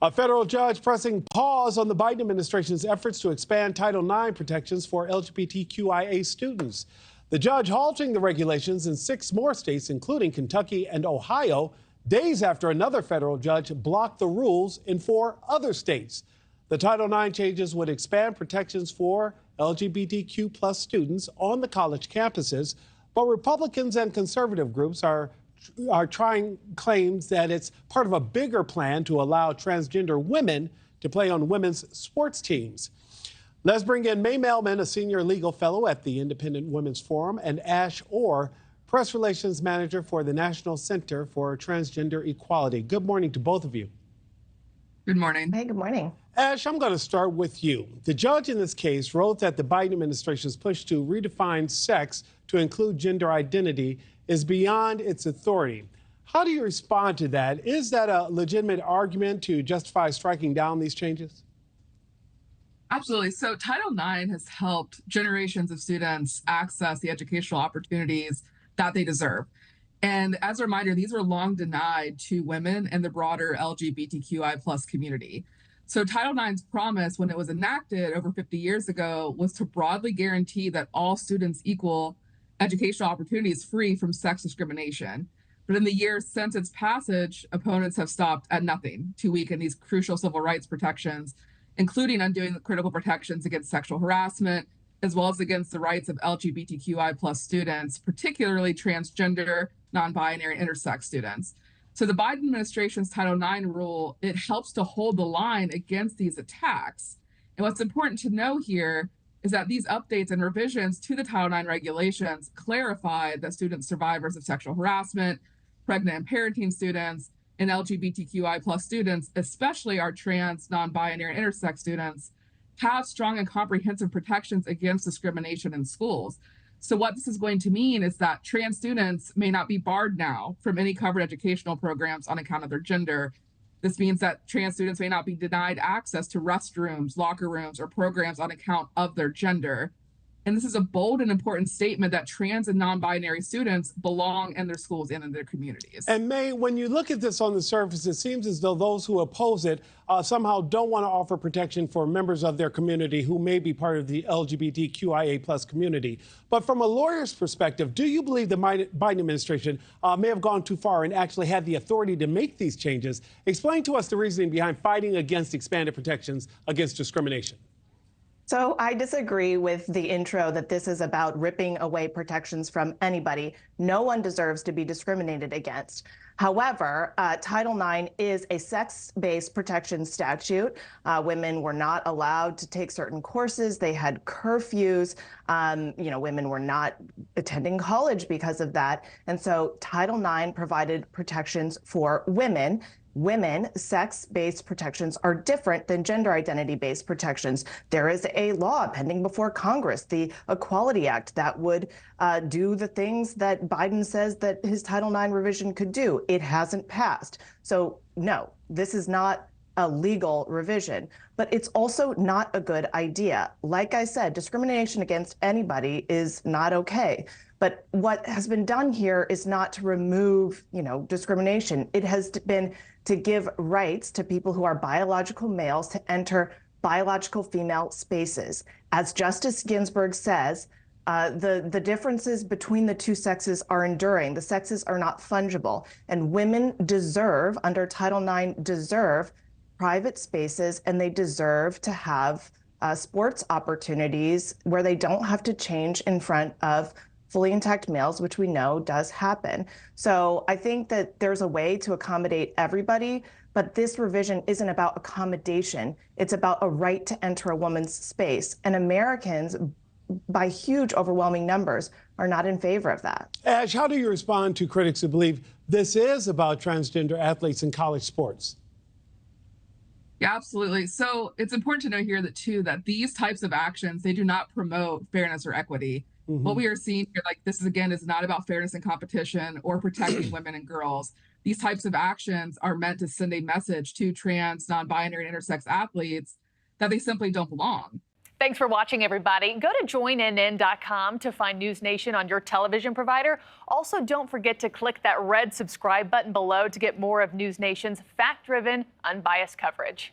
A federal judge pressing pause on the Biden administration's efforts to expand Title IX protections for LGBTQIA students. The judge halting the regulations in 6 more states, including Kentucky and Ohio, days after another federal judge blocked the rules in 4 other states. The Title IX changes would expand protections for LGBTQ plus students on the college campuses, but Republicans and conservative groups are trying claims that it's part of a bigger plan to allow transgender women to play on women's sports teams. Let's bring in Mailman, a senior legal fellow at the Independent Women's Forum, and Ash Orr, press relations manager for the National Center for Transgender Equality. Good morning to both of you. Good morning. Hey, good morning. Ash, I'm going to start with you. The judge in this case wrote that the Biden administration's push to redefine sex to include gender identity is beyond its authority. How do you respond to that? Is that a legitimate argument to justify striking down these changes? Absolutely. So Title IX has helped generations of students access the educational opportunities that they deserve. And as a reminder, these were long denied to women and the broader LGBTQI plus community. So Title IX's promise when it was enacted over 50 years ago was to broadly guarantee that all students equal educational opportunities free from sex discrimination. But in the years since its passage, opponents have stopped at nothing to weaken these crucial civil rights protections, including undoing the critical protections against sexual harassment, as well as against the rights of LGBTQI plus students, particularly transgender, non-binary, and intersex students. So the Biden administration's Title IX rule, it helps to hold the line against these attacks. And what's important to know here is that these updates and revisions to the Title IX regulations clarify that student survivors of sexual harassment, pregnant and parenting students, and LGBTQI plus students, especially our trans, non-binary, and intersex students, have strong and comprehensive protections against discrimination in schools. So what this is going to mean is that trans students may not be barred now from any covered educational programs on account of their gender. This means that trans students may not be denied access to restrooms, locker rooms, or programs on account of their gender. And this is a bold and important statement that trans and non-binary students belong in their schools and in their communities. And May, when you look at this on the surface, it seems as though those who oppose it somehow don't want to offer protection for members of their community who may be part of the LGBTQIA plus community. But from a lawyer's perspective, do you believe the Biden administration may have gone too far and actually had the authority to make these changes? Explain to us the reasoning behind fighting against expanded protections against discrimination. So I disagree with the intro that this is about ripping away protections from anybody. No one deserves to be discriminated against. However, Title IX is a sex-based protection statute. Women were not allowed to take certain courses. They had curfews. Women were not attending college because of that. And so Title IX provided protections for women. Sex-based protections are different than gender identity-based protections. There is a law pending before Congress, the Equality Act, that would do the things that Biden says that his Title IX revision could do. It hasn't passed. So no, this is not a legal revision, but it's also not a good idea. Like I said, discrimination against anybody is not okay. But what has been done here is not to remove, discrimination. It has been to give rights to people who are biological males to enter biological female spaces. As Justice Ginsburg says, the differences between the two sexes are enduring. The sexes are not fungible. And women deserve, under Title IX, deserve private spaces, and they deserve to have sports opportunities where they don't have to change in front of fully intact males, which we know does happen. So I think that there's a way to accommodate everybody, but this revision isn't about accommodation. It's about a right to enter a woman's space. And Americans, by huge, overwhelming numbers, are not in favor of that. Ash, how do you respond to critics who believe this is about transgender athletes in college sports? Yeah, absolutely. So it's important to know here that these types of actions, they do not promote fairness or equity. Mm-hmm. What we are seeing here, this is not about fairness and competition or protecting women and girls. These types of actions are meant to send a message to trans, non-binary, and intersex athletes that they simply don't belong. Thanks for watching, everybody. Go to joinnn.com to find NewsNation on your television provider. Also, don't forget to click that red subscribe button below to get more of NewsNation's fact-driven, unbiased coverage.